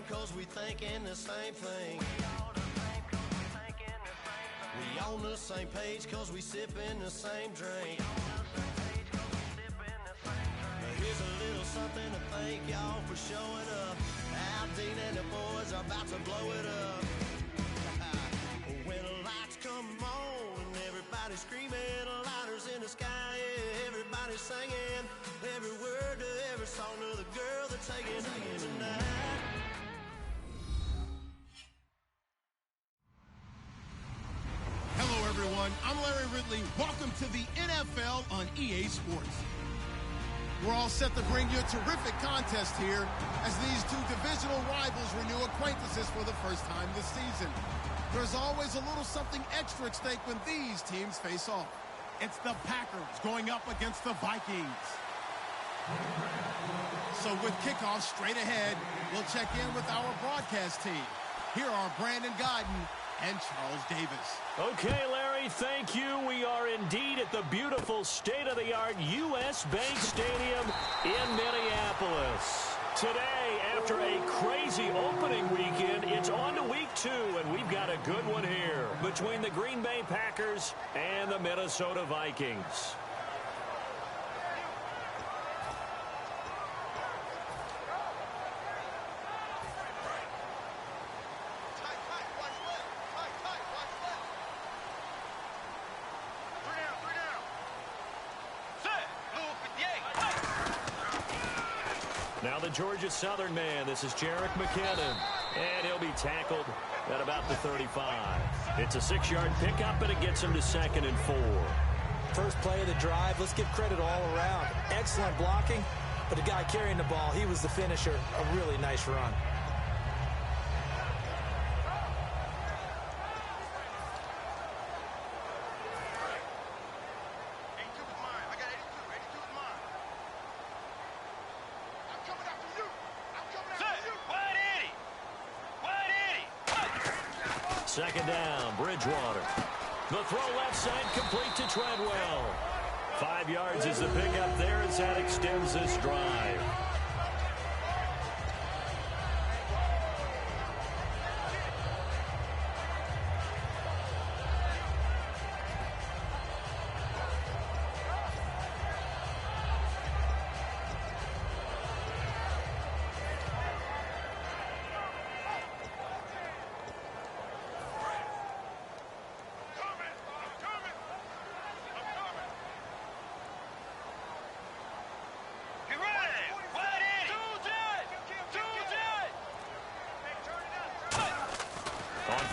cause we thinking the same thing. We on the same page cause we sipping the same drink. Here's a little something to thank y'all for showing up. Al Dean and the boys are about to blow it up. When the lights come on and everybody's screaming, lighters in the sky, yeah, everybody's singing every word to every song of the girl that's taking tonight. Hello, everyone. I'm Larry Ridley. Welcome to the NFL on EA Sports. We're all set to bring you a terrific contest here as these two divisional rivals renew acquaintances for the first time this season. There's always a little something extra at stake when these teams face off. It's the Packers going up against the Vikings. So with kickoff straight ahead, we'll check in with our broadcast team. Here are Brandon Godden and Charles Davis. Okay, Larry, thank you. We are indeed at the beautiful state-of-the-art U.S. Bank Stadium in Minneapolis. Today, after a crazy opening weekend, it's on to week 2, and we've got a good one here between the Green Bay Packers and the Minnesota Vikings. Now the Georgia Southern man, this is Jerick McKinnon, and he'll be tackled at about the 35. It's a 6-yard pickup, and it gets him to 2nd and 4. First play of the drive, let's give credit all around. Excellent blocking, but the guy carrying the ball, he was the finisher. A really nice run. Second down, Bridgewater. The throw left side complete to Treadwell. 5 yards is the pickup there as that extends this drive.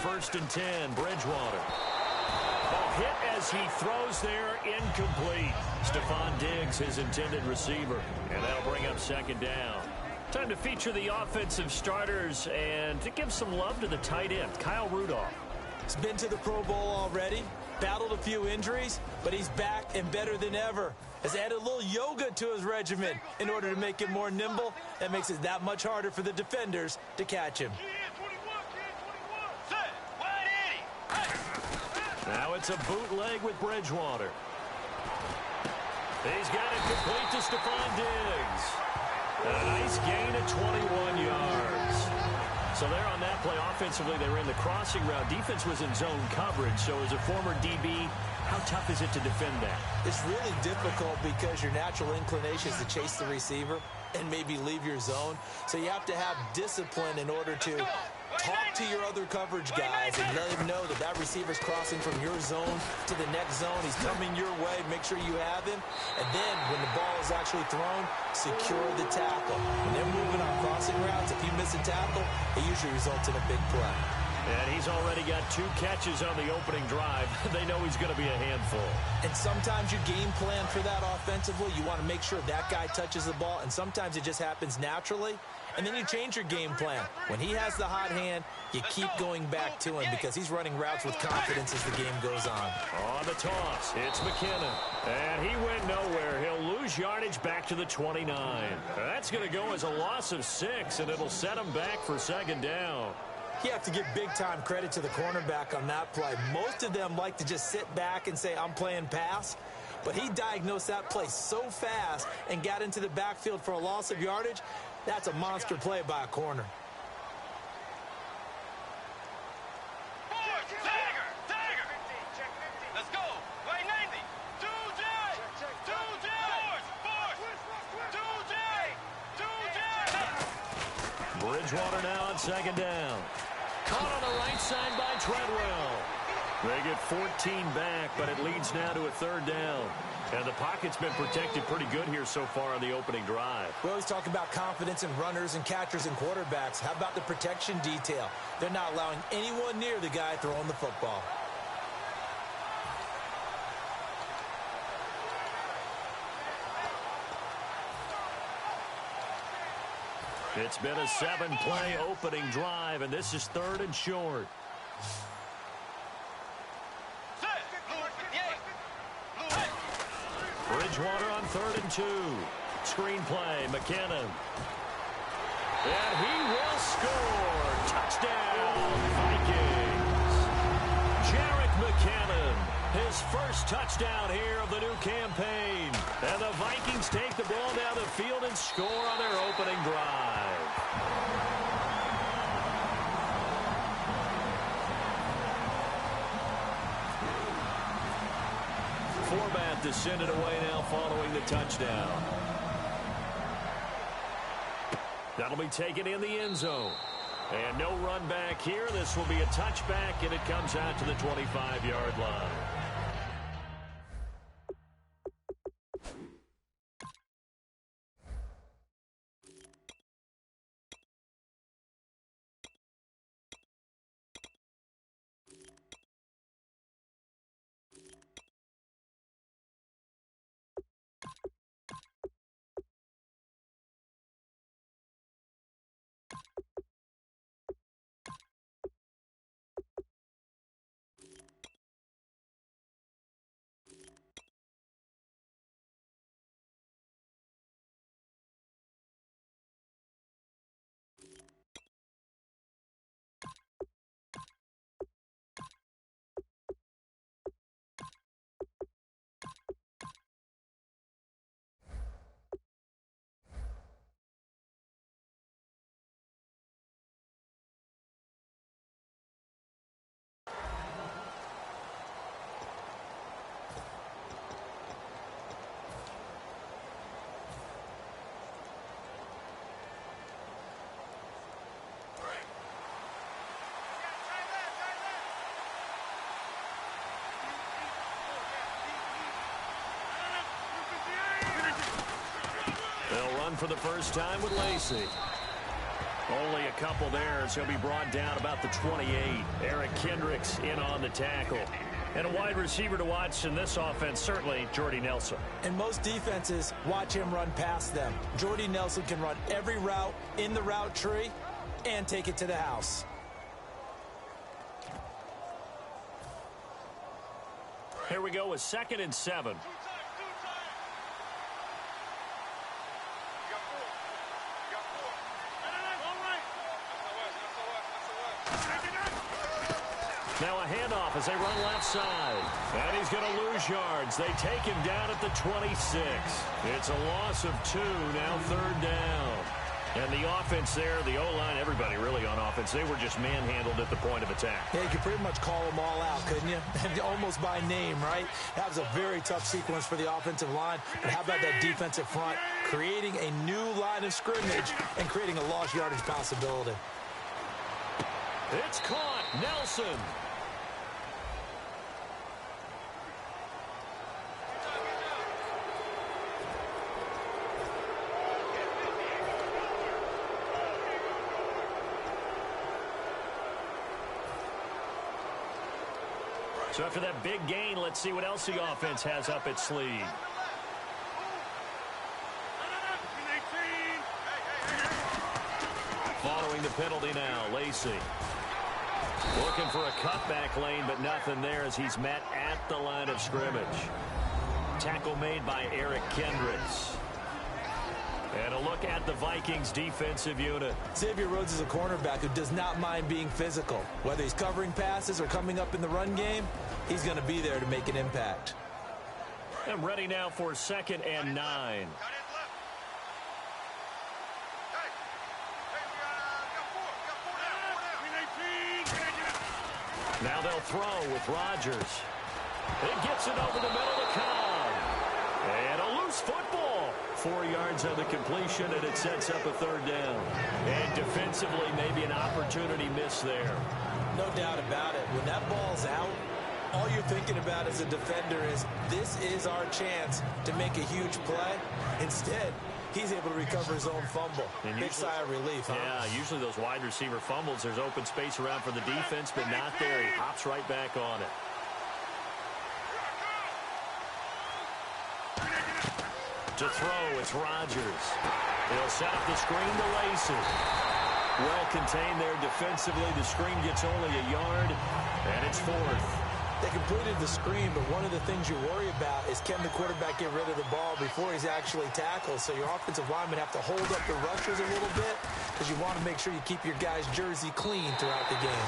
First and 10, Bridgewater. Ball hit as he throws there, incomplete. Stephon Diggs, his intended receiver, and that'll bring up 2nd down. Time to feature the offensive starters and to give some love to the tight end, Kyle Rudolph. He's been to the Pro Bowl already, battled a few injuries, but he's back and better than ever. Has added a little yoga to his regimen in order to make him more nimble. That makes it that much harder for the defenders to catch him. Now it's a bootleg with Bridgewater. He's got it complete to Stephon Diggs. And a nice gain of 21 yards. So there on that play, offensively, they ran the crossing route. Defense was in zone coverage. So as a former DB, how tough is it to defend that? It's really difficult because your natural inclination is to chase the receiver and maybe leave your zone. So you have to have discipline in order to talk to your other coverage guys and let him know that that receiver's crossing from your zone to the next zone. He's coming your way. Make sure you have him. And then when the ball is actually thrown, secure the tackle. When they're moving on crossing routes, if you miss a tackle, it usually results in a big play. And he's already got 2 catches on the opening drive. They know he's going to be a handful. And sometimes you game plan for that offensively. You want to make sure that guy touches the ball, and sometimes it just happens naturally. And then you change your game plan. When he has the hot hand, you keep going back to him because he's running routes with confidence as the game goes on. On the toss, it's McKinnon. And he went nowhere. He'll lose yardage back to the 29. That's going to go as a loss of 6, and it'll set him back for 2nd down. You have to give big-time credit to the cornerback on that play. Most of them like to just sit back and say, I'm playing pass. But he diagnosed that play so fast and got into the backfield for a loss of yardage. That's a monster play by a corner. Bridgewater now on second down. Caught on the right side by Treadwell. They get 14 back, but it leads now to a third down. And the pocket's been protected pretty good here so far on the opening drive. We always talk about confidence in runners and catchers and quarterbacks. How about the protection detail? They're not allowing anyone near the guy throwing the football. It's been a 7-play opening drive, and this is third and short. Bridgewater on 3rd and 2. Screen play, McKinnon. And he will score. Touchdown, Vikings. Jarek McKinnon, his first touchdown here of the new campaign. And the Vikings take the ball down the field and score on their opening drive. Format to send it away now following the touchdown. That'll be taken in the end zone. And no run back here. This will be a touchback, and it comes out to the 25-yard line. They'll run for the first time with Lacey. Only a couple there, so he'll be brought down about the 28. Eric Kendricks in on the tackle. And a wide receiver to watch in this offense, certainly Jordy Nelson. In most defenses, watch him run past them. Jordy Nelson can run every route in the route tree and take it to the house. Here we go with 2nd and 7. Now a handoff as they run left side. And he's going to lose yards. They take him down at the 26. It's a loss of 2, now 3rd down. And the offense there, the O-line, everybody really on offense, they were just manhandled at the point of attack. Yeah, you could pretty much call them all out, couldn't you? Almost by name, right? That was a very tough sequence for the offensive line. But how about that defensive front creating a new line of scrimmage and creating a lost yardage possibility? It's caught. Nelson. So after that big gain, let's see what else the offense has up its sleeve. Following the penalty now, Lacey. Looking for a cutback lane, but nothing there as he's met at the line of scrimmage. Tackle made by Eric Kendricks. And a look at the Vikings defensive unit. Xavier Rhodes is a cornerback who does not mind being physical. Whether he's covering passes or coming up in the run game, he's going to be there to make an impact. I'm ready now for 2nd and 9. Now they'll throw with Rodgers. It gets it over the middle to Cobb. And a loose loose football. 4 yards on the completion, and it sets up a third down. And defensively, maybe an opportunity miss there. No doubt about it. When that ball's out, all you're thinking about as a defender is, this is our chance to make a huge play. Instead, he's able to recover his own fumble. And big sigh of relief, huh? Yeah, usually those wide receiver fumbles, there's open space around for the defense, but not there. He hops right back on it. To throw, it's Rodgers. He'll set up the screen to Lacy. Well contained there defensively. The screen gets only a yard, and it's fourth. They completed the screen, but one of the things you worry about is, can the quarterback get rid of the ball before he's actually tackled? So your offensive linemen have to hold up the rushers a little bit because you want to make sure you keep your guy's jersey clean throughout the game.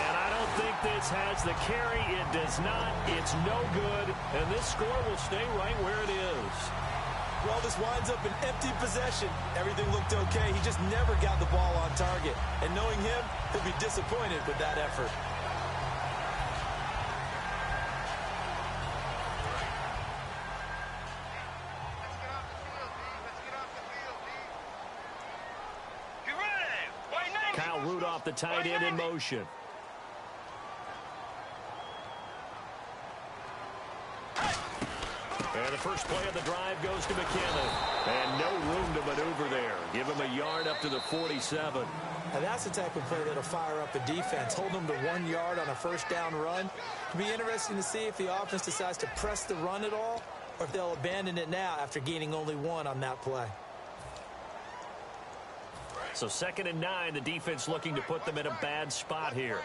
And I don't think this has the carry. It does not. It's no good, and this score will stay right where it is. Well, this winds up an empty possession. Everything looked okay. He just never got the ball on target. And knowing him, he'll be disappointed with that effort. Kyle Rudolph, the tight end, in motion. And the first play of the drive goes to McKinnon. And no room to maneuver there. Give him a yard up to the 47. Now that's the type of play that'll fire up a defense. Hold them to 1 yard on a first down run. It'll be interesting to see if the offense decides to press the run at all, or if they'll abandon it now after gaining only 1 on that play. So 2nd and 9, the defense looking to put them in a bad spot here.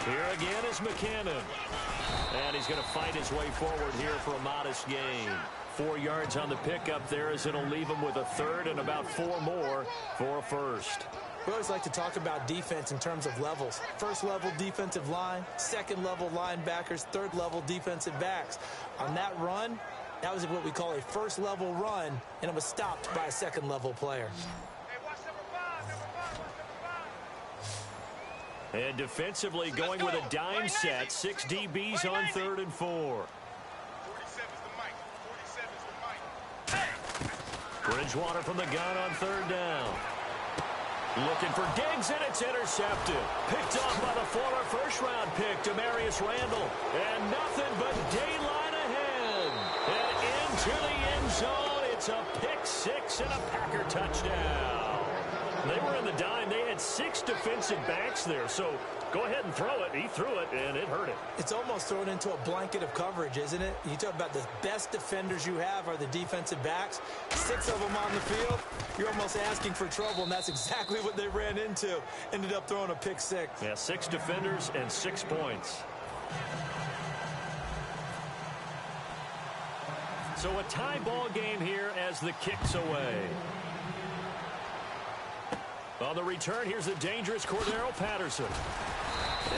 Here again is McKinnon. And he's going to fight his way forward here for a modest gain. 4 yards on the pickup there, as it'll leave him with a third and about 4 more for a first. We always like to talk about defense in terms of levels. First level defensive line, second level linebackers, third level defensive backs. On that run, that was what we call a first level run, and it was stopped by a second level player. And defensively going with a dime set, 6 DBs on 3rd and 4. Bridgewater from the gun on 3rd down. Looking for Diggs, and it's intercepted. Picked off by the former first-round pick, Demarius Randall. And nothing but daylight ahead. And into the end zone, it's a pick 6 and a Packer touchdown. They were in the dime. They had 6 defensive backs there, so go ahead and throw it. He threw it, and it hurt him. It's almost thrown into a blanket of coverage, isn't it? You talk about the best defenders you have are the defensive backs. 6 of them on the field. You're almost asking for trouble, and that's exactly what they ran into. Ended up throwing a pick 6. Yeah, 6 defenders and 6 points. So a tie ball game here as the kick's away. On the return, here's the dangerous Cordero Patterson.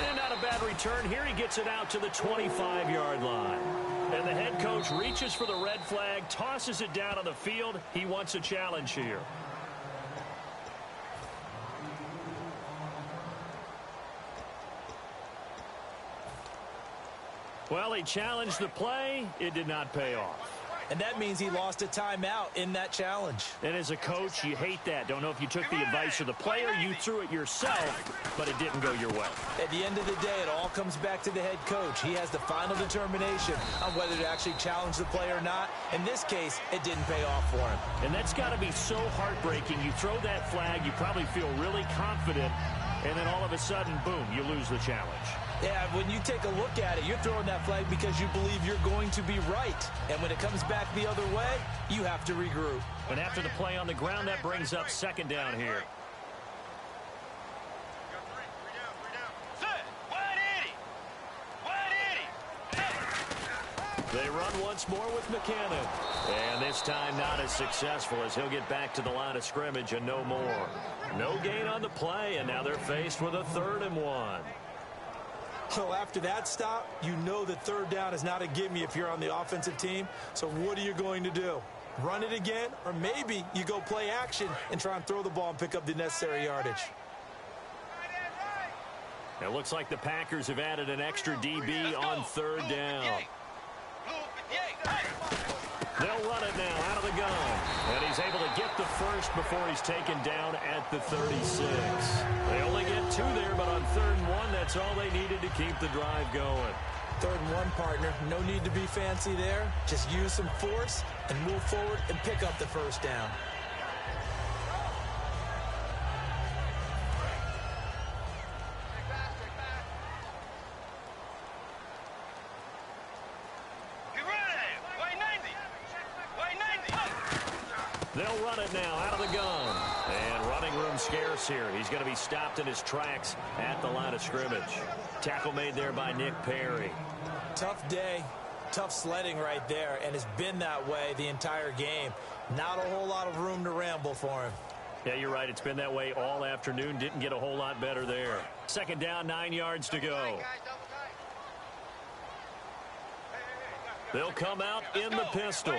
And not a bad return here. He gets it out to the 25-yard line. And the head coach reaches for the red flag, tosses it down on the field. He wants a challenge here. Well, he challenged the play. It did not pay off. And that means he lost a timeout in that challenge. And as a coach, you hate that. Don't know if you took the advice of the player, you threw it yourself, but it didn't go your way. At the end of the day, it all comes back to the head coach. He has the final determination on whether to actually challenge the play or not. In this case, it didn't pay off for him. And that's got to be so heartbreaking. You throw that flag, you probably feel really confident, and then all of a sudden, boom, you lose the challenge. Yeah, when you take a look at it, you're throwing that flag because you believe you're going to be right. And when it comes back the other way, you have to regroup. And after the play on the ground, that brings up 2nd down here. They run once more with McKinnon. And this time not as successful, as he'll get back to the line of scrimmage and no more. No gain on the play, and now they're faced with a 3rd and 1. Well, after that stop, you know that 3rd down is not a gimme if you're on the offensive team. So what are you going to do? Run it again? Or maybe you go play action and try and throw the ball and pick up the necessary yardage. It looks like the Packers have added an extra DB on third down. They'll run it now out of the gun. And he's able to get the first before he's taken down at the 36. They only get 2 there, but on 3rd and 1, that's all they needed to keep the drive going. 3rd and 1, partner. No need to be fancy there. Just use some force and move forward and pick up the first down. They'll run it now out of the gun. And running room scarce here. He's going to be stopped in his tracks at the line of scrimmage. Tackle made there by Nick Perry. Tough day, tough sledding right there, and it's been that way the entire game. Not a whole lot of room to ramble for him. Yeah, you're right. It's been that way all afternoon. Didn't get a whole lot better there. 2nd down, 9 yards to go. They'll come out in the pistol.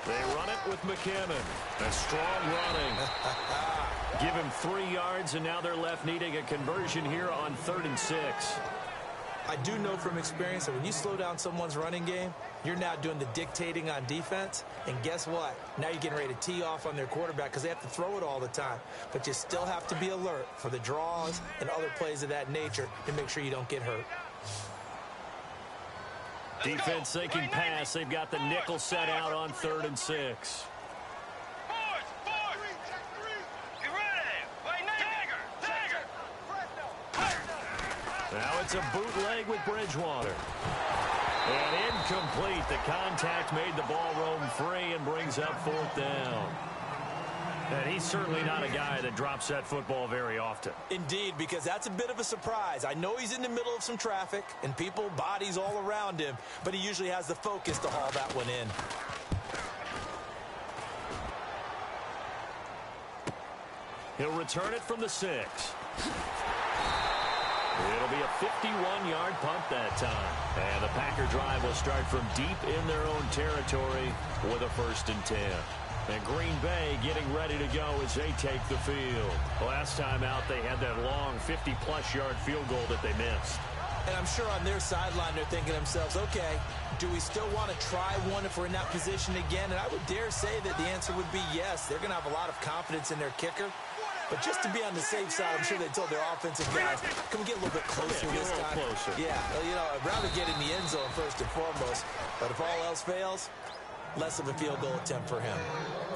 They run it with McKinnon. A strong running. Give him 3 yards, and now they're left needing a conversion here on 3rd and 6. I do know from experience that when you slow down someone's running game, you're now doing the dictating on defense. And guess what? Now you're getting ready to tee off on their quarterback because they have to throw it all the time. But you still have to be alert for the draws and other plays of that nature to make sure you don't get hurt. Defense thinking pass. They've got the nickel set out on 3rd and 6. Now it's a bootleg with Bridgewater. And incomplete. The contact made the ball roam free and brings up 4th down. And he's certainly not a guy that drops that football very often. Indeed, because that's a bit of a surprise. I know he's in the middle of some traffic and people, bodies all around him, but he usually has the focus to haul that one in. He'll return it from the 6. It'll be a 51-yard punt that time. And the Packer drive will start from deep in their own territory with a 1st and 10. And Green Bay getting ready to go as they take the field. Last time out, they had that long 50-plus yard field goal that they missed. And I'm sure on their sideline, they're thinking to themselves, okay, do we still want to try one if we're in that position again? And I would dare say that the answer would be yes. They're going to have a lot of confidence in their kicker. But just to be on the safe side, I'm sure they told their offensive guys, can we get a little bit closer this time? Closer. Yeah, you know, I'd rather get in the end zone first and foremost. But if all else fails, less of a field goal attempt for him.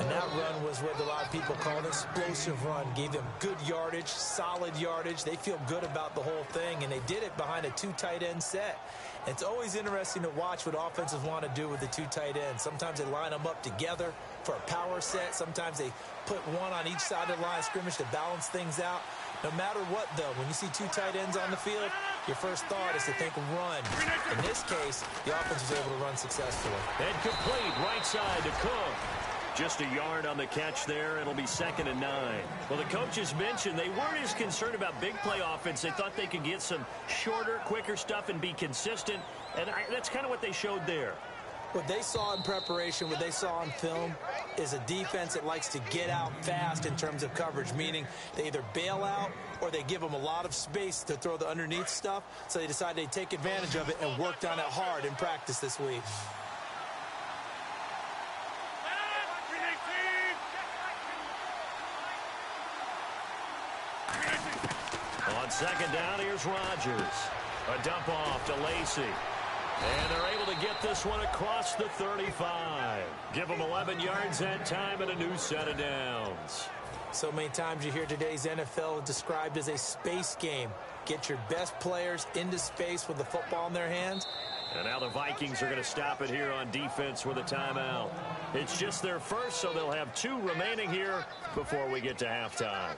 And that run was what a lot of people call an explosive run. Gave them good yardage, solid yardage. They feel good about the whole thing, and they did it behind a 2 tight end set. It's always interesting to watch what offenses want to do with the 2 tight ends. Sometimes they line them up together for a power set. Sometimes they put one on each side of the line of scrimmage to balance things out. No matter what, though, when you see 2 tight ends on the field, your first thought is to think run. In this case, the offense was able to run successfully. And complete, right side to Cook. Just a yard on the catch there. It'll be 2nd and 9. Well, the coaches mentioned they weren't as concerned about big play offense. They thought they could get some shorter, quicker stuff and be consistent. And that's kind of what they showed there. What they saw in preparation, what they saw on film, is a defense that likes to get out fast in terms of coverage, meaning they either bail out or they give them a lot of space to throw the underneath stuff. So they decided they'd take advantage of it and worked on it hard in practice this week. On 2nd down, here's Rodgers. A dump off to Lacey. And they're able to get this one across the 35. Give them 11 yards that time and a new set of downs. So many times you hear today's NFL described as a space game. Get your best players into space with the football in their hands. And now the Vikings are going to stop it here on defense with a timeout. It's just their first, so they'll have 2 remaining here before we get to halftime.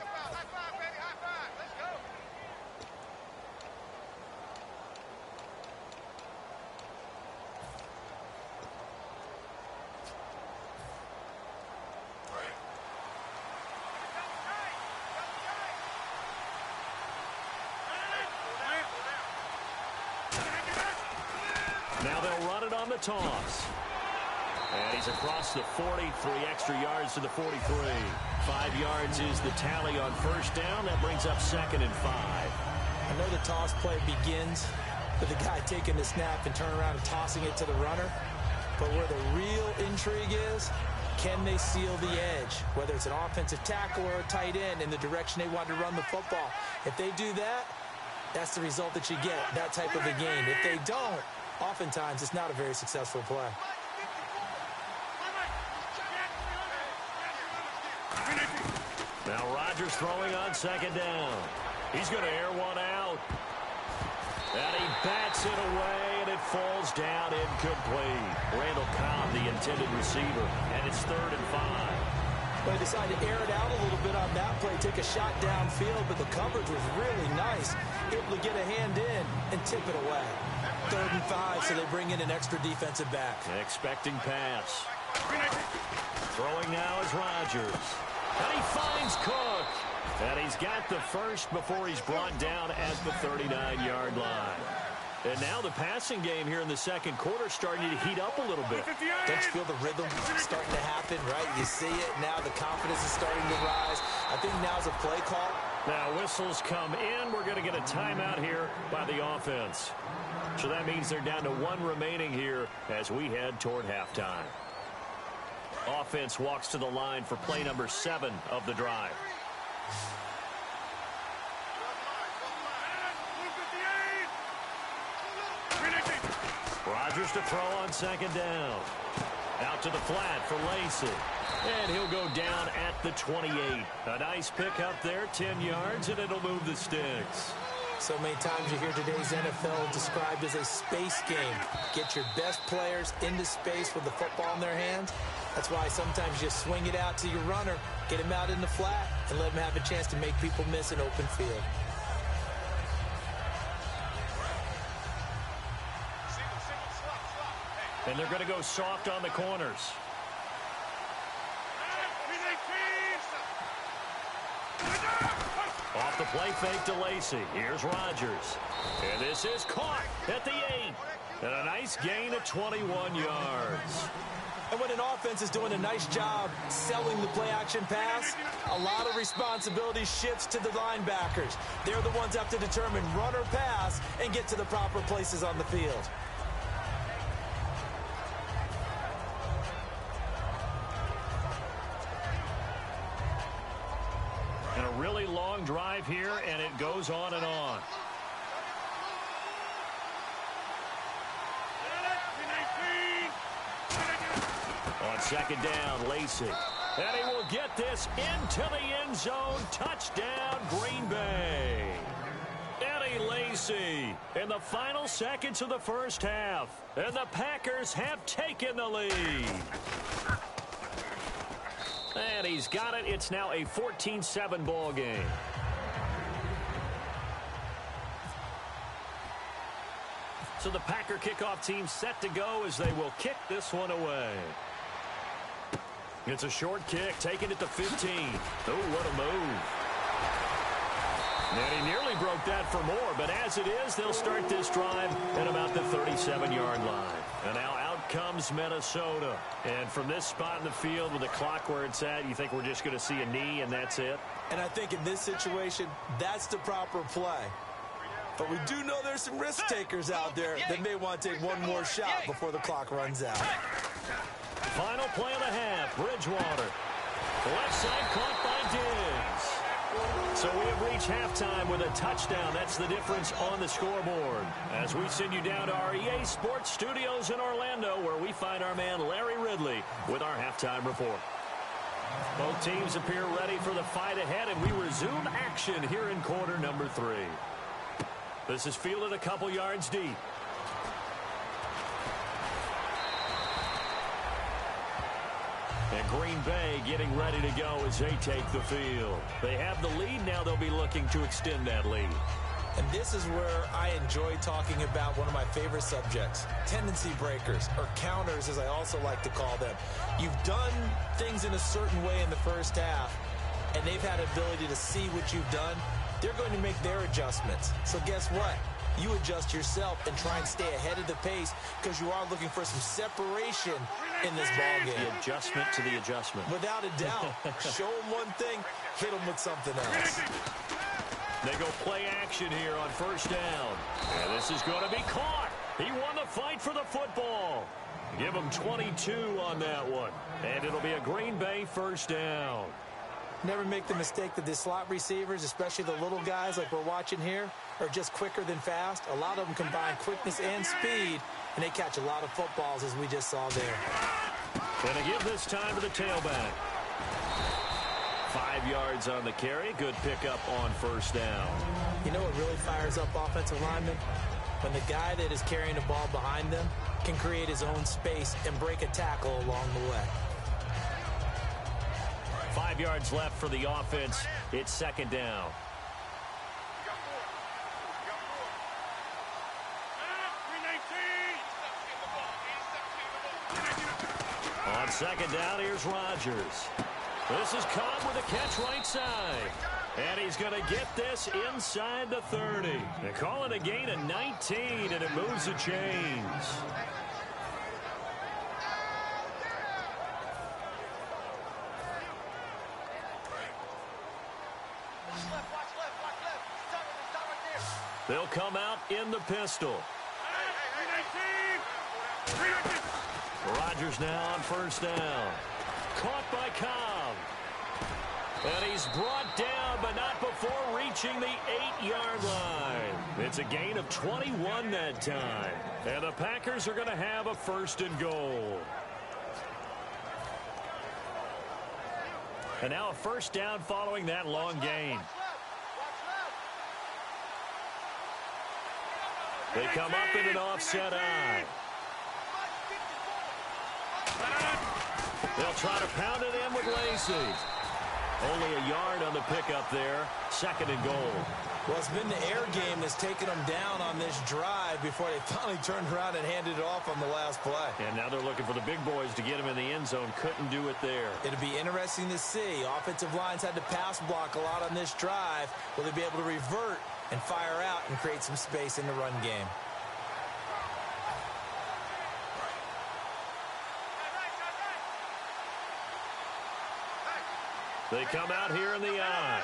Now they'll run it on the toss. And he's across the 40, 3 extra yards to the 43. 5 yards is the tally on first down. That brings up 2nd and 5. I know the toss play begins with the guy taking the snap and turning around and tossing it to the runner. But where the real intrigue is, can they seal the edge? Whether it's an offensive tackle or a tight end in the direction they want to run the football. If they do that, that's the result that you get, that type of a game. If they don't, oftentimes it's not a very successful play. Now Rodgers throwing on 2nd down. He's going to air one out. And he bats it away, and it falls down incomplete. Randall Cobb, the intended receiver, and it's 3rd and 5. They decided to air it out a little bit on that play, take a shot downfield, but the coverage was really nice. Able to get a hand in and tip it away. 3rd and 5, so they bring in an extra defensive back. Expecting pass. Throwing now is Rodgers. And he finds Cook. And he's got the first before he's brought down at the 39-yard line. And now the passing game here in the second quarter starting to heat up a little bit. Don't you feel the rhythm starting to happen, right? You see it now. The confidence is starting to rise. I think now's a play call. Now whistles come in. We're going to get a timeout here by the offense. So that means they're down to 1 remaining here as we head toward halftime. Offense walks to the line for play number 7 of the drive. Rodgers to throw on 2nd down. Out to the flat for Lacey. And he'll go down at the 28. A nice pickup there, 10 yards, and it'll move the sticks. So many times you hear today's NFL described as a space game. Get your best players into space with the football in their hands. That's why sometimes you swing it out to your runner, get him out in the flat, and let him have a chance to make people miss an open field. And they're going to go soft on the corners. Off the play fake to Lacey. Here's Rodgers. And this is caught at the 8. And a nice gain of 21 yards. And when an offense is doing a nice job selling the play-action pass, a lot of responsibility shifts to the linebackers. They're the ones that have to determine run or pass and get to the proper places on the field. And a really long drive here, and it goes on and on. On 2nd down, Lacey. And he will get this into the end zone. Touchdown, Green Bay. Eddie Lacey in the final seconds of the first half. And the Packers have taken the lead. And he's got it. It's now a 14-7 ball game. So the Packer kickoff team set to go as they will kick this one away. It's a short kick, taking it to 15. Oh, what a move. And he nearly broke that for more, but as it is, they'll start this drive at about the 37-yard line. And now out comes Minnesota. And from this spot in the field with the clock where it's at, you think we're just going to see a knee and that's it? And I think in this situation, that's the proper play. But we do know there's some risk takers out there that may want to take one more shot before the clock runs out. Final play of the half, Bridgewater. Left side caught by Diggs. So we have reached halftime with a touchdown. That's the difference on the scoreboard. As we send you down to our EA Sports Studios in Orlando, where we find our man Larry Ridley with our halftime report. Both teams appear ready for the fight ahead, and we resume action here in quarter number 3. This is fielded a couple yards deep. And Green Bay getting ready to go as they take the field. They have the lead. Now they'll be looking to extend that lead. And this is where I enjoy talking about one of my favorite subjects, tendency breakers, or counters as I also like to call them. You've done things in a certain way in the first half, and they've had ability to see what you've done. They're going to make their adjustments. So guess what? you adjust yourself and try and stay ahead of the pace because you are looking for some separation in this ball game. The adjustment to the adjustment. Without a doubt. Show them one thing, hit them with something else. They go play action here on first down. And this is going to be caught. He won the fight for the football. Give him 22 on that one. And it'll be a Green Bay first down. Never make the mistake that the slot receivers, especially the little guys like we're watching here, are just quicker than fast. A lot of them combine quickness and speed, and they catch a lot of footballs, as we just saw there. Going to give this time to the tailback. 5 yards on the carry. Good pickup on first down. You know what really fires up offensive linemen? When the guy that is carrying the ball behind them can create his own space and break a tackle along the way. 5 yards left for the offense. It's second down. On second down, here's Rodgers. This is caught with a catch right side. And he's going to get this inside the 30. They call it a gain of 19, and it moves the chains. They'll come out in the pistol. Rodgers now on first down. Caught by Cobb. And he's brought down, but not before reaching the 8-yard line. It's a gain of 21 that time. And the Packers are going to have a first and goal. And now a first down following that long gain. They come up in an offset eye. They'll try to pound it in with Lacey. Only a yard on the pickup there. Second and goal. Well, it's been the air game that's taken them down on this drive before they finally turned around and handed it off on the last play. And now they're looking for the big boys to get him in the end zone. Couldn't do it there. It'll be interesting to see. Offensive lines had to pass block a lot on this drive. Will they be able to revert and fire out and create some space in the run game? They come out here in the eye.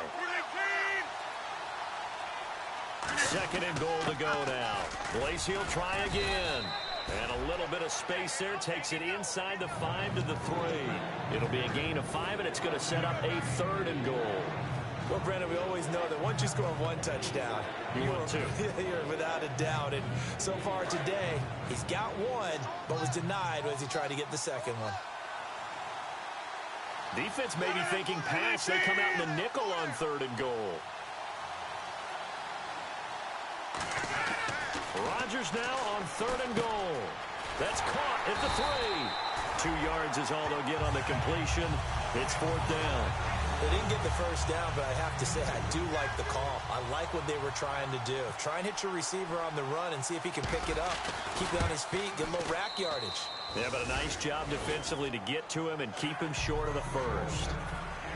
Second and goal to go now. Lacey will try again. And a little bit of space there. Takes it inside the 5 to the 3. It'll be a gain of 5, and it's going to set up a third and goal. Well, Brandon, we always know that once you score one touchdown, you're without a doubt. And so far today, he's got one, but was denied as he tried to get the second one. Defense may be thinking pass. They come out in the nickel on third and goal. Rodgers now on third and goal. That's caught at the 3. 2 yards is all they'll get on the completion. It's fourth down. They didn't get the first down, but I have to say I do like the call. I like what they were trying to do. Try and hit your receiver on the run and see if he can pick it up. Keep it on his feet, get a little rack yardage. Yeah, but a nice job defensively to get to him and keep him short of the first.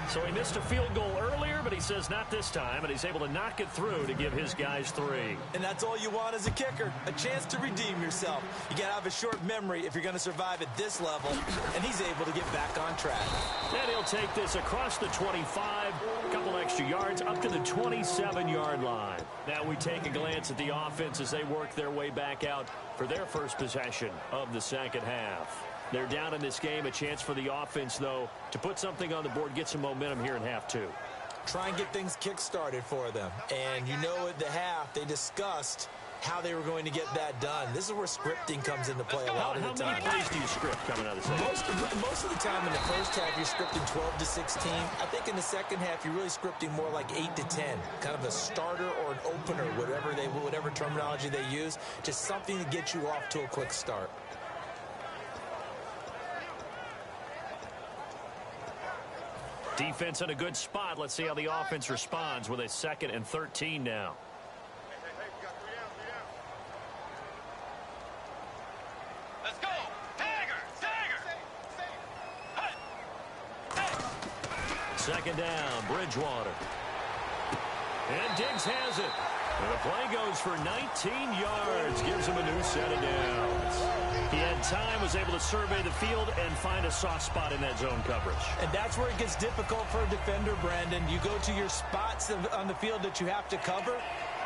So he missed a field goal earlier, but he says not this time, and he's able to knock it through to give his guys 3. And that's all you want as a kicker, a chance to redeem yourself. You got to have a short memory if you're going to survive at this level, and he's able to get back on track. And he'll take this across the 25, a couple extra yards, up to the 27-yard line. Now we take a glance at the offense as they work their way back out for their first possession of the second half. They're down in this game. A chance for the offense, though, to put something on the board, get some momentum here in half 2. Try and get things kick-started for them. And you know at the half, they discussed how they were going to get that done. This is where scripting comes into play a lot of the time. How many plays do you script coming out of the second? Most of the time in the first half, you're scripting 12 to 16. I think in the second half, you're really scripting more like 8 to 10. Kind of a starter or an opener, whatever terminology they use. Just something to get you off to a quick start. Defense in a good spot. Let's see how the offense responds with a 2nd and 13 now. Let's go. Tiger. Second down, Bridgewater. And Diggs has it. And the play goes for 19 yards, gives him a new set of downs. He had time, was able to survey the field and find a soft spot in that zone coverage. And that's where it gets difficult for a defender, Brandon. You go to your spots on the field that you have to cover,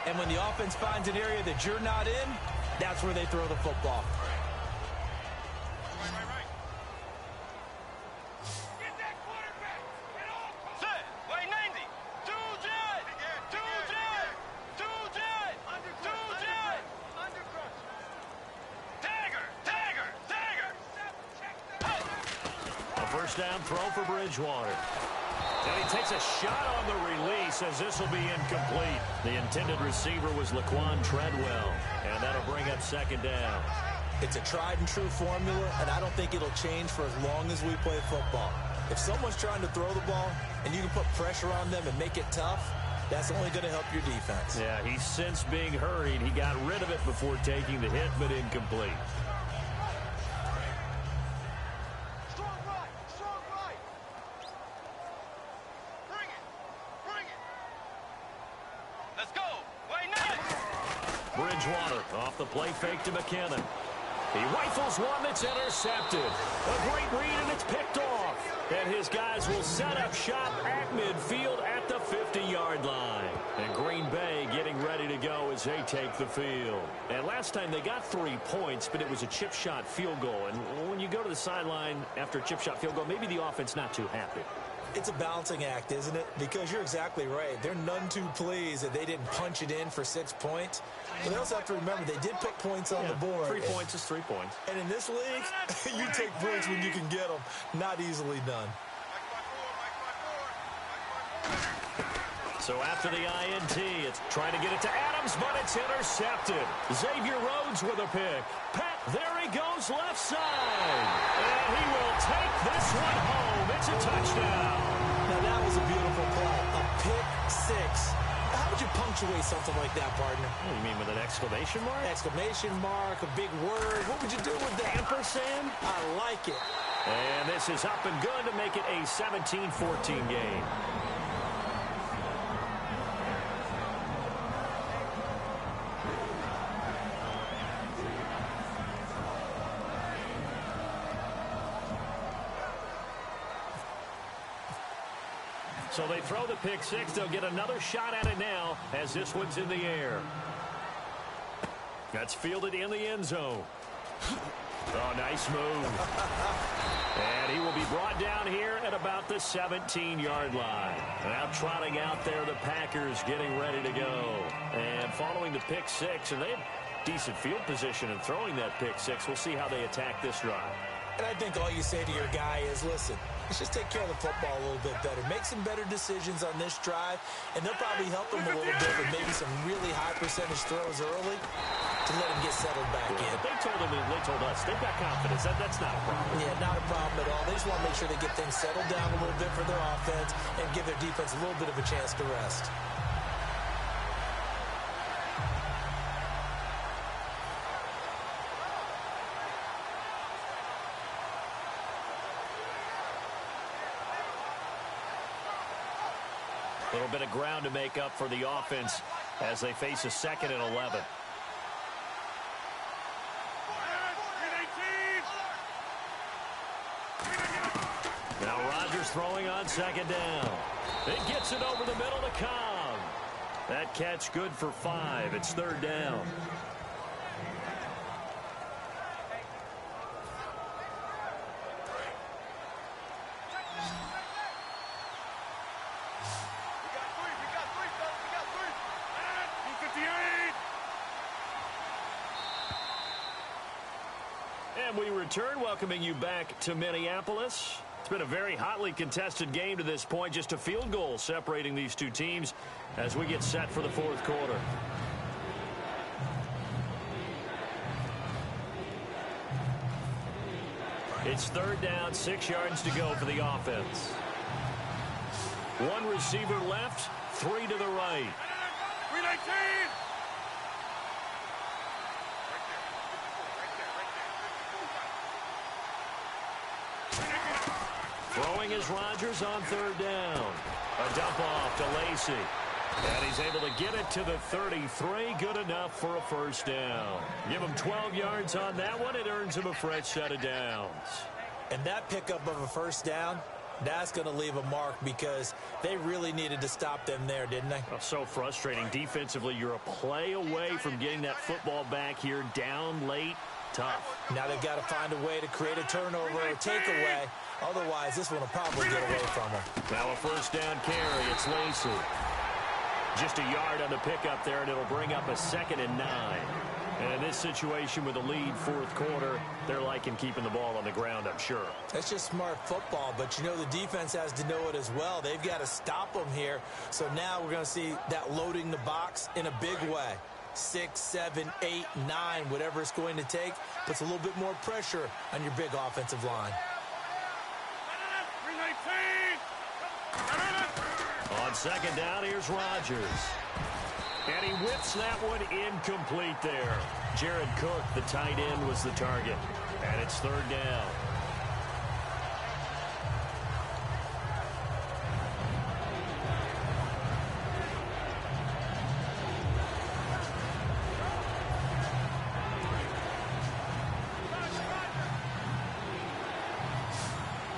and when the offense finds an area that you're not in, that's where they throw the football. First down throw for Bridgewater. And he takes a shot on the release as this will be incomplete. The intended receiver was Laquan Treadwell, and that'll bring up second down. It's a tried and true formula, and I don't think it'll change for as long as we play football. If someone's trying to throw the ball and you can put pressure on them and make it tough, that's only going to help your defense. Yeah, he's since being hurried. He got rid of it before taking the hit, but incomplete. Bridgewater off the play fake to McKinnon. He rifles one that's intercepted. A great read, and it's picked off. And his guys will set up shop at midfield at the 50-yard line. And Green Bay getting ready to go as they take the field. And last time they got 3 points, but it was a chip shot field goal. And when you go to the sideline after a chip shot field goal, maybe the offense not too happy. It's a balancing act, isn't it? Because you're exactly right. They're none too pleased that they didn't punch it in for 6 points. But they also have to remember they did put points on the board. 3 points is 3 points. And in this league, you take points when you can get them. Not easily done. So after the INT, it's trying to get it to Adams, but it's intercepted. Xavier Rhodes with a pick. Pat, there he goes left side. And he will take this one home. It's a touchdown. Now that was a beautiful play. A pick six. How would you punctuate something like that, partner? What do you mean, with an exclamation mark? Exclamation mark, a big word. What would you do with that? Ampersand? I like it. And this is up and good to make it a 17-14 game. So they throw the pick six. They'll get another shot at it now as this one's in the air. That's fielded in the end zone. Oh, nice move. And he will be brought down here at about the 17-yard line. Now trotting out there, the Packers getting ready to go. And following the pick six, and they have decent field position in throwing that pick six. We'll see how they attack this drive. And I think all you say to your guy is, listen, let's just take care of the football a little bit better. Make some better decisions on this drive, and they'll probably help him a little bit with maybe some really high percentage throws early to let him get settled back in. But they told him, and they told us, they've got confidence. That's not a problem. Yeah, not a problem at all. They just want to make sure they get things settled down a little bit for their offense and give their defense a little bit of a chance to rest. A little bit of ground to make up for the offense as they face a 2nd and 11. Now Rodgers throwing on 2nd down. It gets it over the middle to Cobb. That catch good for 5. It's 3rd down. And we return, welcoming you back to Minneapolis. It's been a very hotly contested game to this point. Just a field goal separating these two teams as we get set for the 4th quarter. It's 3rd down, 6 yards to go for the offense. 1 receiver left, 3 to the right. 319! Throwing is Rodgers on 3rd down. A dump off to Lacy. And he's able to get it to the 33. Good enough for a first down. Give him 12 yards on that one. It earns him a fresh set of downs. And that pickup of a first down, that's going to leave a mark because they really needed to stop them there, didn't they? Oh, so frustrating. Defensively, you're a play away from getting that football back here down late. Tough. Now they've got to find a way to create a turnover or takeaway. Otherwise, this one will probably get away from them. Now a first down carry. It's Lacey. Just a yard on the pickup there, and it'll bring up a 2nd and 9. And in this situation with a lead fourth quarter, they're liking keeping the ball on the ground, I'm sure. That's just smart football, but you know the defense has to know it as well. They've got to stop them here. So now we're going to see that loading the box in a big way. 6, 7, 8, 9, whatever it's going to take, puts a little bit more pressure on your big offensive line. On second down, here's Rodgers. And he whips that one incomplete there. Jared Cook, the tight end, was the target. And it's third down.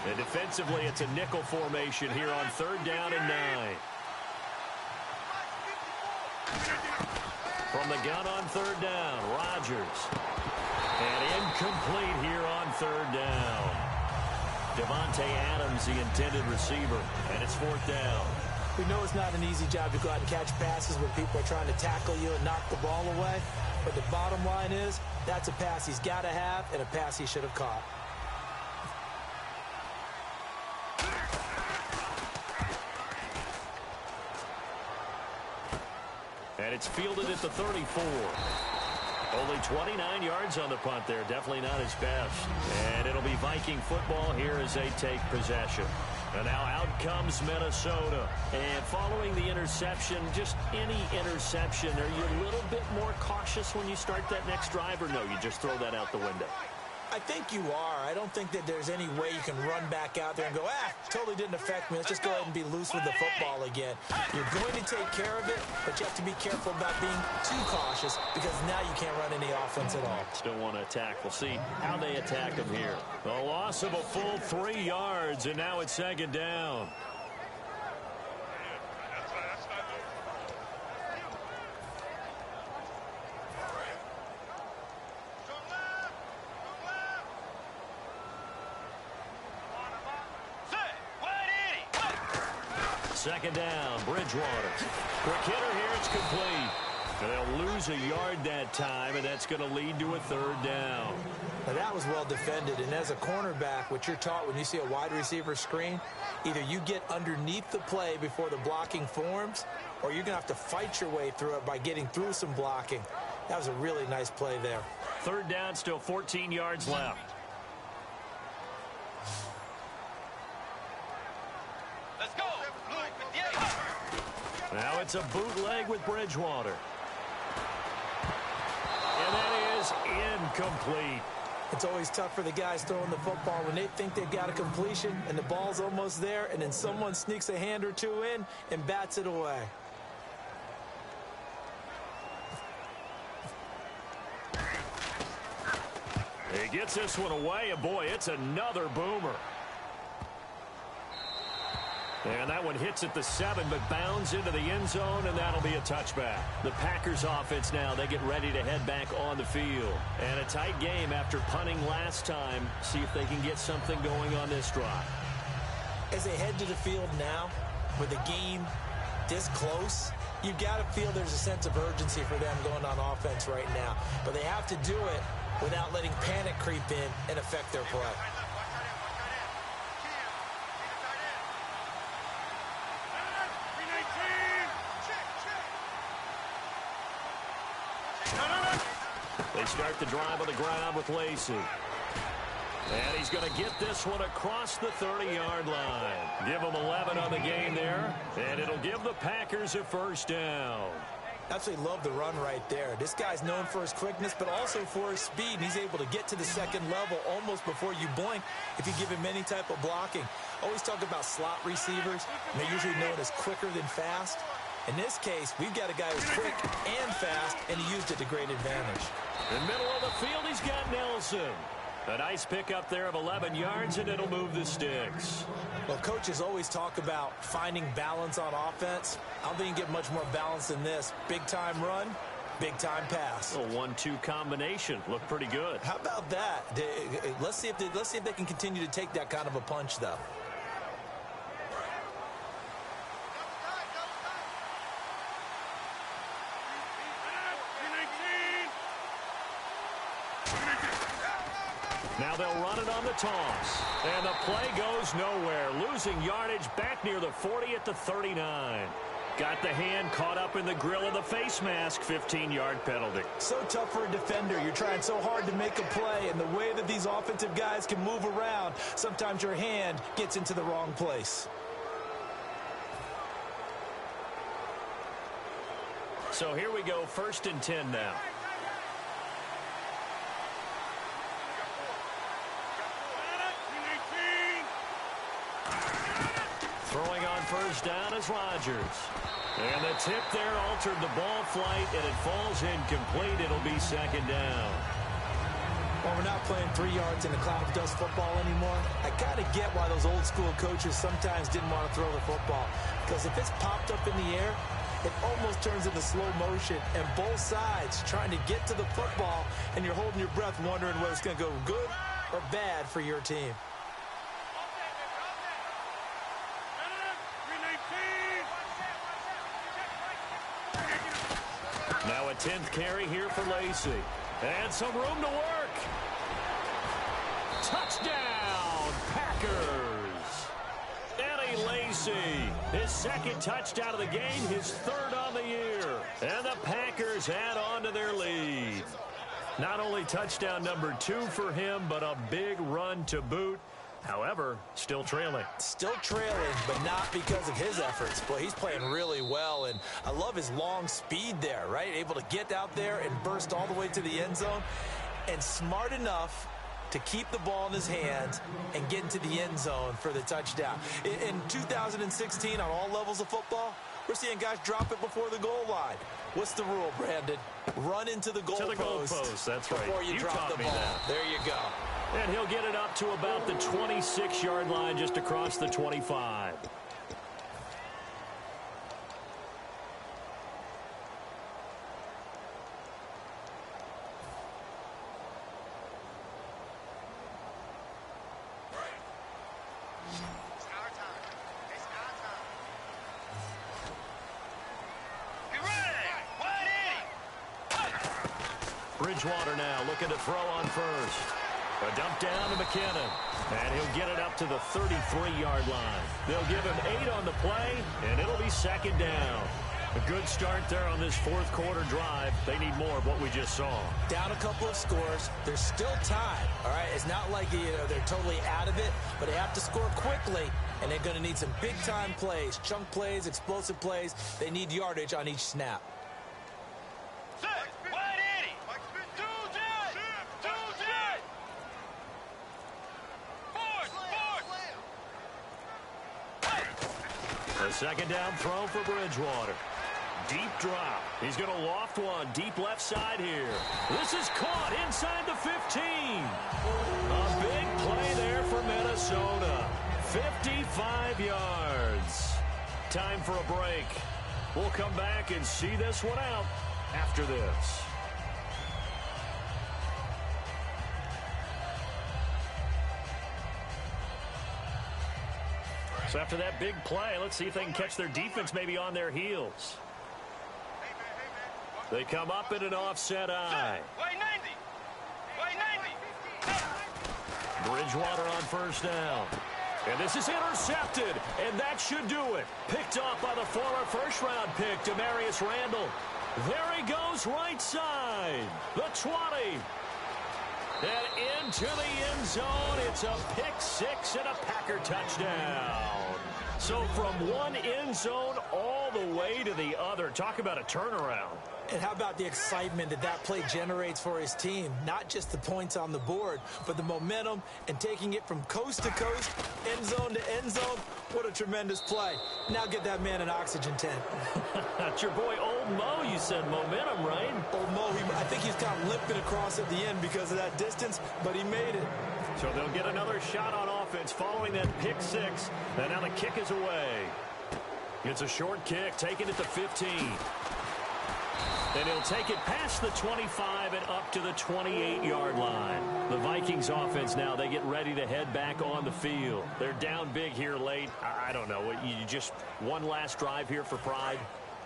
And defensively, it's a nickel formation here on third down and 9. From the gun on third down, Rodgers. And incomplete here on third down. Devontae Adams, the intended receiver, and it's fourth down. We know it's not an easy job to go out and catch passes when people are trying to tackle you and knock the ball away. But the bottom line is, that's a pass he's got to have and a pass he should have caught. And it's fielded at the 34. Only 29 yards on the punt there. Definitely not his best. And it'll be Viking football here as they take possession. And now out comes Minnesota. And following the interception, just any interception, are you a little bit more cautious when you start that next drive, or no, you just throw that out the window? I think you are. I don't think that there's any way you can run back out there and go, totally didn't affect me. Let's just go ahead and be loose with the football again. You're going to take care of it, but you have to be careful about being too cautious because now you can't run any offense at all. Still want to attack. We'll see how they attack them here. A loss of a full 3 yards, and now it's second down. Second down, Bridgewater. Quick hitter here, it's complete. And they'll lose a yard that time, and that's going to lead to a third down. Now that was well defended, and as a cornerback, what you're taught when you see a wide receiver screen, either you get underneath the play before the blocking forms, or you're going to have to fight your way through it by getting through some blocking. That was a really nice play there. Third down, still 14 yards left. Let's go. Now it's a bootleg with Bridgewater. And that is incomplete. It's always tough for the guys throwing the football when they think they've got a completion and the ball's almost there, and then someone sneaks a hand or two in and bats it away. He gets this one away, and boy, it's another boomer. And that one hits at the 7, but bounds into the end zone, and that'll be a touchback. The Packers offense now, they get ready to head back on the field. And a tight game after punting last time. See if they can get something going on this drive. As they head to the field now, with the game this close, you've got to feel there's a sense of urgency for them going on offense right now. But they have to do it without letting panic creep in and affect their play. They start the drive on the ground with Lacey. And he's going to get this one across the 30-yard line. Give him 11 on the game there, and it'll give the Packers a first down. Absolutely love the run right there. This guy's known for his quickness, but also for his speed, and he's able to get to the second level almost before you blink if you give him any type of blocking. Always talk about slot receivers, and they're usually known as quicker than fast. In this case, we've got a guy who's quick and fast, and he used it to great advantage. In the middle of the field, he's got Nelson. A nice pickup there of 11 yards, and it'll move the sticks. Well, coaches always talk about finding balance on offense. I don't think you can get much more balance than this. Big-time run, big-time pass. A 1-2 combination. Looked pretty good. How about that? Let's see if they can continue to take that kind of a punch, though. Now they'll run it on the toss. And the play goes nowhere. Losing yardage back near the 40 at the 39. Got the hand caught up in the grill of the face mask. 15-yard penalty. So tough for a defender. You're trying so hard to make a play, and the way that these offensive guys can move around, sometimes your hand gets into the wrong place. So here we go, 1st and 10 now. Throwing on 1st down is Rodgers. And the tip there altered the ball flight, and it falls incomplete. It'll be 2nd down. Well, we're not playing 3 yards in a cloud of dust football anymore. I kind of get why those old school coaches sometimes didn't want to throw the football. Because if it's popped up in the air, it almost turns into slow motion, and both sides trying to get to the football, and you're holding your breath wondering whether it's going to go good or bad for your team. Now a 10th carry here for Lacy. And some room to work. Touchdown, Packers. Eddie Lacy, his 2nd touchdown of the game, his 3rd on the year. And the Packers add on to their lead. Not only touchdown number 2 for him, but a big run to boot. However, still trailing. Still trailing, but not because of his efforts. Boy, he's playing really well, and I love his long speed there, right? Able to get out there and burst all the way to the end zone, and smart enough to keep the ball in his hands and get into the end zone for the touchdown. In 2016, on all levels of football, we're seeing guys drop it before the goal line. What's the rule, Brandon? Run into the goal post. That's right. Before you drop the ball. There you go. And he'll get it up to about the 26-yard line, just across the 25. Bridgewater now looking to throw on 1st. A dump down to McKinnon. And he'll get it up to the 33-yard line. They'll give him 8 on the play, and it'll be 2nd down. A good start there on this 4th quarter drive. They need more of what we just saw. Down a couple of scores. There's still time, all right? It's not like they're totally out of it, but they have to score quickly, and they're going to need some big-time plays, chunk plays, explosive plays. They need yardage on each snap. A 2nd down throw for Bridgewater. Deep drop. He's going to loft one deep left side here. This is caught inside the 15. A big play there for Minnesota. 55 yards. Time for a break. We'll come back and see this one out after this. So after that big play, let's see if they can catch their defense maybe on their heels. They come up in an offset eye. Bridgewater on 1st down. And this is intercepted, and that should do it. Picked off by the former 1st-round pick, Demarius Randall. There he goes, right side. The 20. And into the end zone, it's a pick-6 and a Packer touchdown. So from one end zone all all the way to the other. Talk about a turnaround. And how about the excitement that play generates for his team? Not just the points on the board, but the momentum and taking it from coast to coast, end zone to end zone. What a tremendous play. Now get that man an oxygen tent. That's your boy Old Mo. You said momentum, right? Old Mo, I think he's kind of limping across at the end because of that distance, but he made it. So they'll get another shot on offense following that pick six. And now the kick is away. It's a short kick, taking it to 15. And he'll take it past the 25 and up to the 28-yard line. The Vikings offense now, they get ready to head back on the field. They're down big here late. I don't know. You just one last drive here for pride?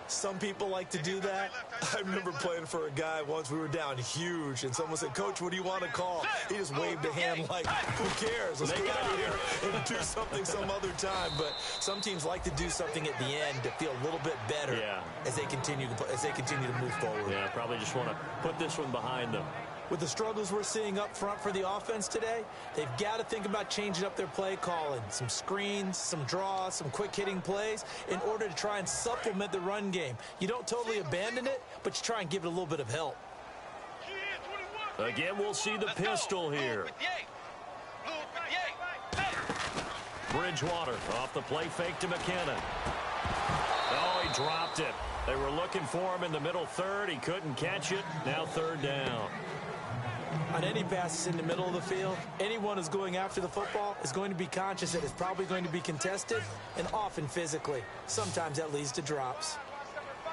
Some people like to do that. I remember playing for a guy once. We were down huge, and someone said, "Coach, what do you want to call?" He just waved a hand like, "Who cares? Let's get out of here and do something some other time." But some teams like to do something at the end to feel a little bit better as they continue to move forward. Yeah, probably just want to put this one behind them. With the struggles we're seeing up front for the offense today, they've got to think about changing up their play calling. Some screens, some draws, some quick-hitting plays in order to try and supplement the run game. You don't totally abandon it, but you try and give it a little bit of help. Again, we'll see the pistol here. Bridgewater off the play fake to McKinnon. Oh, he dropped it. They were looking for him in the middle third. He couldn't catch it. Now third down. On any passes in the middle of the field, anyone who's going after the football is going to be conscious that it's probably going to be contested and often physically. Sometimes that leads to drops.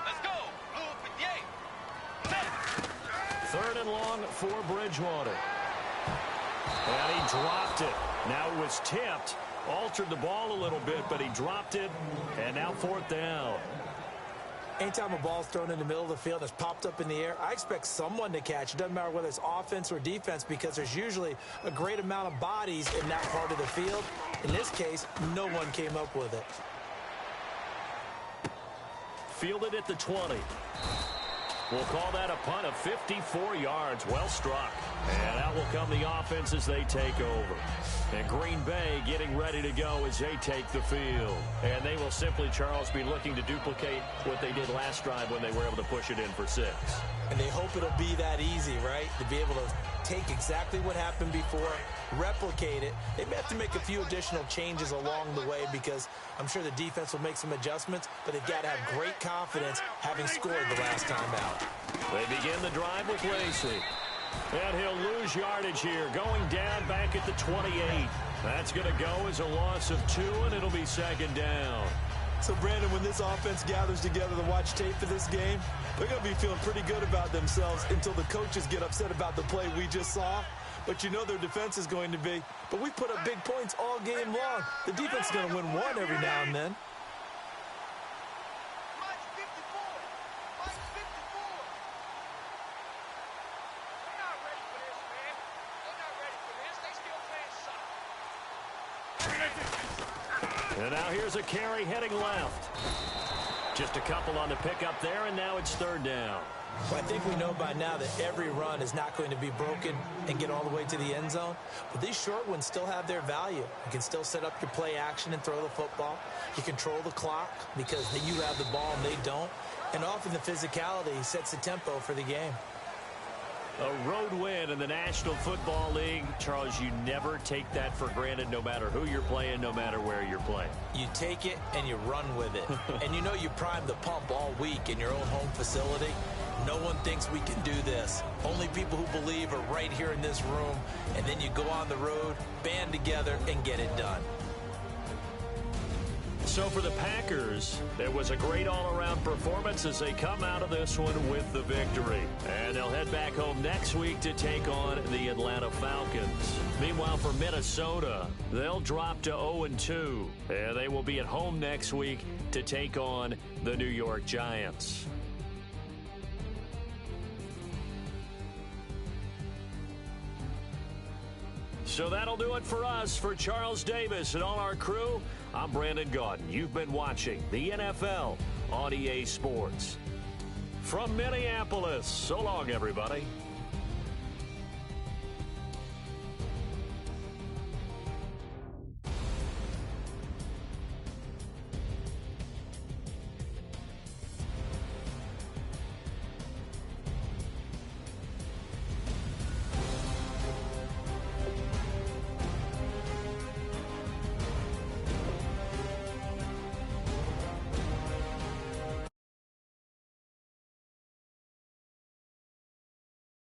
Let's go. Third and long for Bridgewater. And he dropped it. Now it was tipped. Altered the ball a little bit, but he dropped it. And now fourth down. Anytime a ball's thrown in the middle of the field that's popped up in the air, I expect someone to catch. It doesn't matter whether it's offense or defense because there's usually a great amount of bodies in that part of the field. In this case, no one came up with it. Fielded at the 20. We'll call that a punt of 54 yards. Well struck. And out will come the offense as they take over. And Green Bay getting ready to go as they take the field. And they will simply, Charles, be looking to duplicate what they did last drive when they were able to push it in for 6. And they hope it'll be that easy, right? To be able to take exactly what happened before, replicate it. They may have to make a few additional changes along the way because I'm sure the defense will make some adjustments, but they've got to have great confidence having scored the last time out. They begin the drive with Lacey. And he'll lose yardage here, going down back at the 28. That's going to go as a loss of 2, and it'll be second down. So, Brandon, when this offense gathers together to watch tape for this game, they're going to be feeling pretty good about themselves until the coaches get upset about the play we just saw. But you know their defense is going to be. But we put up big points all game long. The defense is going to win one every now and then. And now here's a carry heading left. Just a couple on the pickup there, and now it's third down. Well, I think we know by now that every run is not going to be broken and get all the way to the end zone. But these short ones still have their value. You can still set up your play action and throw the football. You control the clock because you have the ball and they don't. And often the physicality sets the tempo for the game. A road win in the National Football League. Charles, you never take that for granted no matter who you're playing, no matter where you're playing. You take it and you run with it. And you know you primed the pump all week in your own home facility. No one thinks we can do this. Only people who believe are right here in this room. And then you go on the road, band together, and get it done. So for the Packers, there was a great all-around performance as they come out of this one with the victory. And they'll head back home next week to take on the Atlanta Falcons. Meanwhile, for Minnesota, they'll drop to 0-2. And they will be at home next week to take on the New York Giants. So that'll do it for us. For Charles Davis and all our crew, I'm Brandon Gaudin. You've been watching the NFL on EA Sports. From Minneapolis, so long, everybody.